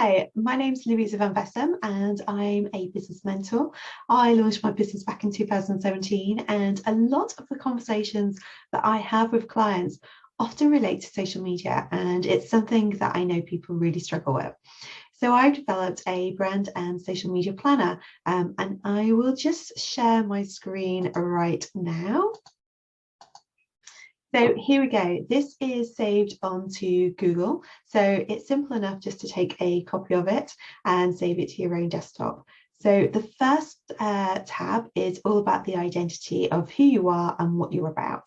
Hi, my name's Louisa van Vessem and I'm a business mentor. I launched my business back in 2017 and a lot of the conversations that I have with clients often relate to social media, and it's something that I know people really struggle with. So I've developed a brand and social media planner, and I will just share my screen right now. So here we go. This is saved onto Google. So it's simple enough just to take a copy of it and save it to your own desktop. So the first tab is all about the identity of who you are and what you're about.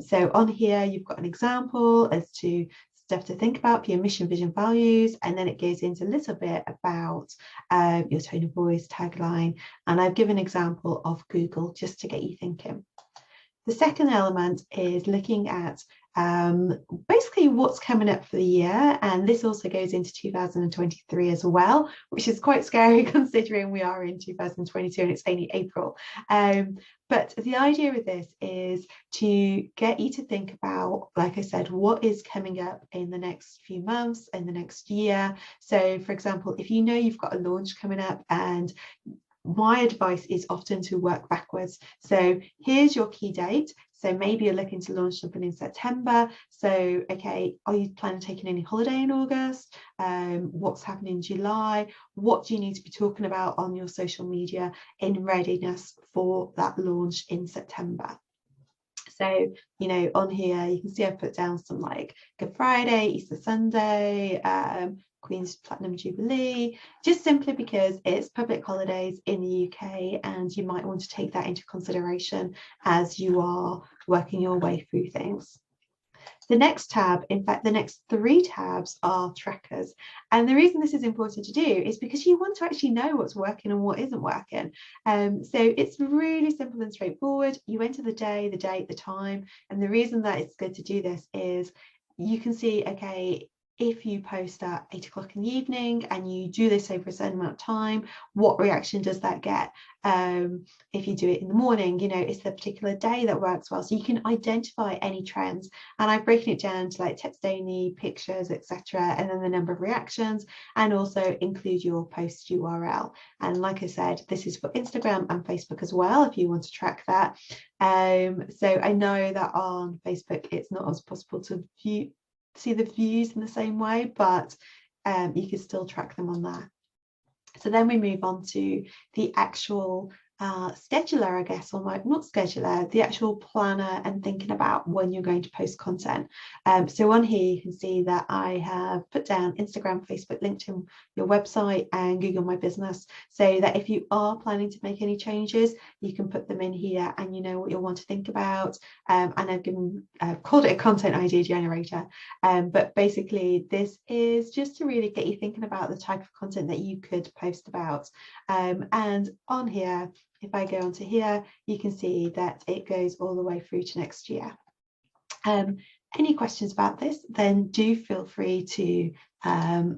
So on here, you've got an example as to stuff to think about for your mission, vision, values, and then it goes into a little bit about your tone of voice, tagline, and I've given an example of Google just to get you thinking. The second element is looking at basically what's coming up for the year, and this also goes into 2023 as well, which is quite scary considering we are in 2022 and it's only April. But the idea with this is to get you to think about, like I said, what is coming up in the next few months, in the next year. So for example, if you know you've got a launch coming up, and my advice is often to work backwards. So here's your key date. So maybe you're looking to launch something in September. So, okay, are you planning on taking any holiday in August? What's happening in July? What do you need to be talking about on your social media in readiness for that launch in September? So, you know, on here, you can see I've put down some like Good Friday, Easter Sunday, Queen's Platinum Jubilee, just simply because it's public holidays in the UK and you might want to take that into consideration as you are working your way through things. The next tab, in fact, the next three tabs are trackers. And the reason this is important to do is because you want to actually know what's working and what isn't working. So it's really simple and straightforward. You enter the day, the date, the time. And the reason that it's good to do this is you can see, okay, if you post at 8 o'clock in the evening and you do this over a certain amount of time, what reaction does that get? If you do it in the morning, you know, it's the particular day that works well. So you can identify any trends. And I've broken it down to like text only, pictures, etc., and then the number of reactions, and also include your post URL. And like I said, this is for Instagram and Facebook as well, if you want to track that. So I know that on Facebook, it's not as possible to see the views in the same way, but you can still track them on there. So then we move on to the actual scheduler, I guess, or not scheduler, the actual planner and thinking about when you're going to post content. So on here, you can see that I have put down Instagram, Facebook, LinkedIn, your website, and Google My Business, so that if you are planning to make any changes, you can put them in here and you know what you'll want to think about. And I've called it a content idea generator. But basically, this is just to really get you thinking about the type of content that you could post about. And on here, if I go onto here, you can see that it goes all the way through to next year. Any questions about this, then do feel free to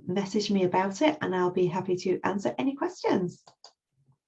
message me about it and I'll be happy to answer any questions.